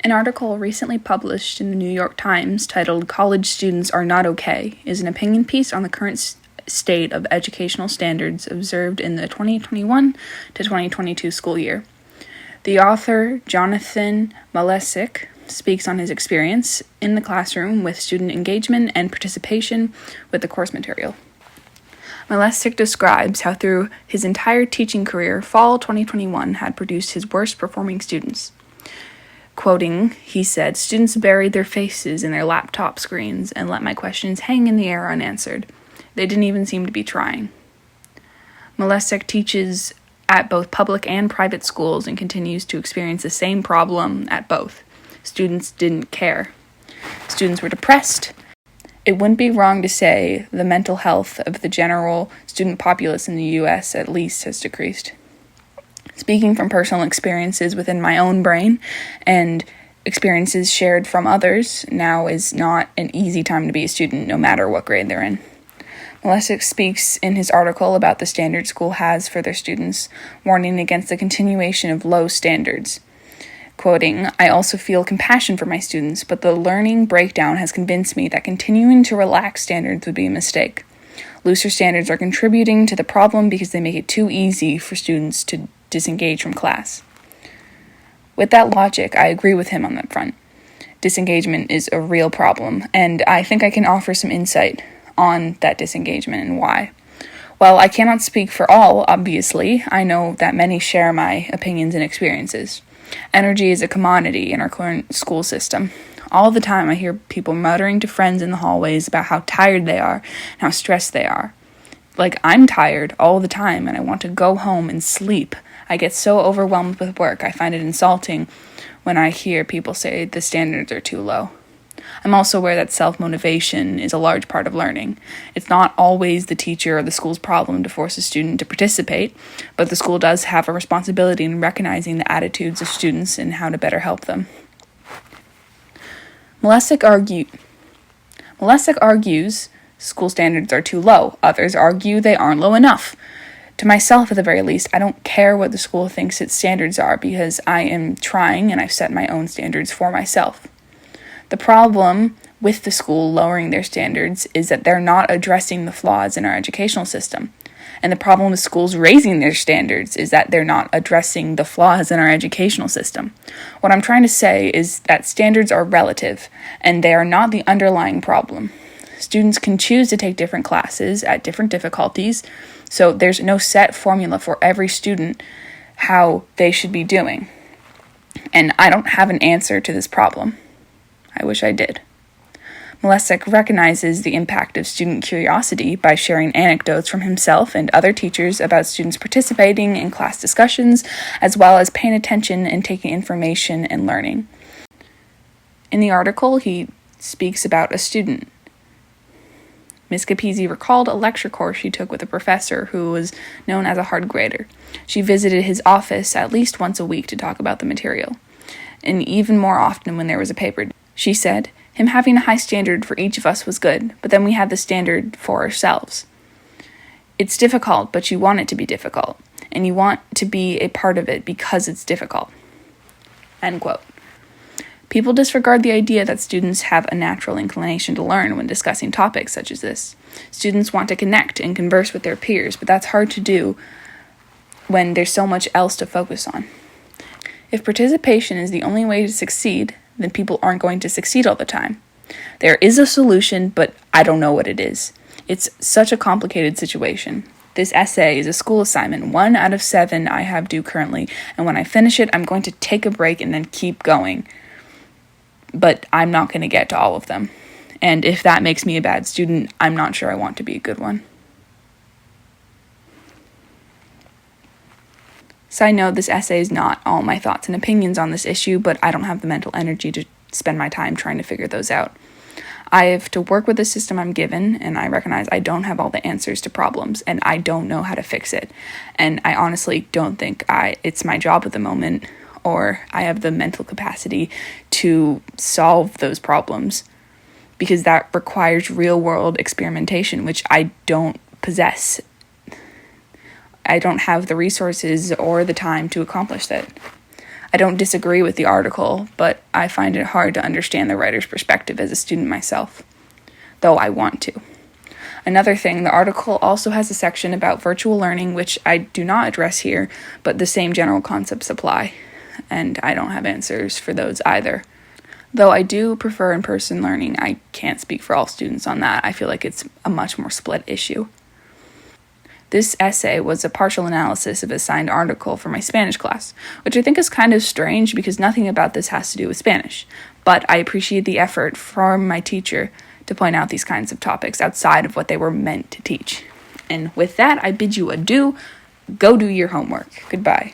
An article recently published in the New York Times titled "College Students Are Not Okay" is an opinion piece on the current state of educational standards observed in the 2021 to 2022 school year. The author, Jonathan Malesic, speaks on his experience in the classroom with student engagement and participation with the course material. Malesic describes how through his entire teaching career, fall 2021 had produced his worst performing students. Quoting, he said, "Students buried their faces in their laptop screens and let my questions hang in the air unanswered. They didn't even seem to be trying." Malesic teaches at both public and private schools and continues to experience the same problem at both. Students didn't care. Students were depressed. It wouldn't be wrong to say the mental health of the general student populace in the U.S. at least has decreased. Speaking from personal experiences within my own brain and experiences shared from others, now is not an easy time to be a student, no matter what grade they're in. Malesic speaks in his article about the standards school has for their students, warning against the continuation of low standards. Quoting, "I also feel compassion for my students, but the learning breakdown has convinced me that continuing to relax standards would be a mistake. Looser standards are contributing to the problem because they make it too easy for students to disengage from class." With that logic, I agree with him on that front. Disengagement is a real problem, and I think I can offer some insight on that disengagement and why. While I cannot speak for all, obviously, I know that many share my opinions and experiences. Energy is a commodity in our current school system. All the time I hear people muttering to friends in the hallways about how tired they are and how stressed they are. Like, I'm tired all the time and I want to go home and sleep. I get so overwhelmed with work, I find it insulting when I hear people say the standards are too low. I'm also aware that self-motivation is a large part of learning. It's not always the teacher or the school's problem to force a student to participate, but the school does have a responsibility in recognizing the attitudes of students and how to better help them. Malesic argues school standards are too low. Others argue they aren't low enough. To myself, at the very least, I don't care what the school thinks its standards are because I am trying and I've set my own standards for myself. The problem with the school lowering their standards is that they're not addressing the flaws in our educational system. And the problem with schools raising their standards is that they're not addressing the flaws in our educational system. What I'm trying to say is that standards are relative, and they are not the underlying problem. Students can choose to take different classes at different difficulties, so there's no set formula for every student how they should be doing. And I don't have an answer to this problem. I wish I did. Malesic recognizes the impact of student curiosity by sharing anecdotes from himself and other teachers about students participating in class discussions, as well as paying attention and taking information and learning. In the article, he speaks about a student. Ms. Capizzi recalled a lecture course she took with a professor who was known as a hard grader. She visited his office at least once a week to talk about the material, and even more often when there was a paper. She said, "Him having a high standard for each of us was good, but then we had the standard for ourselves. It's difficult, but you want it to be difficult, and you want to be a part of it because it's difficult." End quote. People disregard the idea that students have a natural inclination to learn when discussing topics such as this. Students want to connect and converse with their peers, but that's hard to do when there's so much else to focus on. If participation is the only way to succeed, then people aren't going to succeed all the time. There is a solution, but I don't know what it is. It's such a complicated situation. This essay is a school assignment, 1 out of 7 I have due currently, and when I finish it, I'm going to take a break and then keep going. But I'm not going to get to all of them. And if that makes me a bad student, I'm not sure I want to be a good one. Side note, this essay is not all my thoughts and opinions on this issue, but I don't have the mental energy to spend my time trying to figure those out. I have to work with the system I'm given, and I recognize I don't have all the answers to problems, and I don't know how to fix it. And I honestly don't think it's my job at the moment, or I have the mental capacity to solve those problems, because that requires real-world experimentation, which I don't possess. I don't have the resources or the time to accomplish that. I don't disagree with the article, but I find it hard to understand the writer's perspective as a student myself, though I want to. Another thing, the article also has a section about virtual learning, which I do not address here, but the same general concepts apply, and I don't have answers for those either. Though I do prefer in-person learning, I can't speak for all students on that. I feel like it's a much more split issue. This essay was a partial analysis of a signed article for my Spanish class, which I think is kind of strange because nothing about this has to do with Spanish, but I appreciate the effort from my teacher to point out these kinds of topics outside of what they were meant to teach. And with that, I bid you adieu. Go do your homework. Goodbye.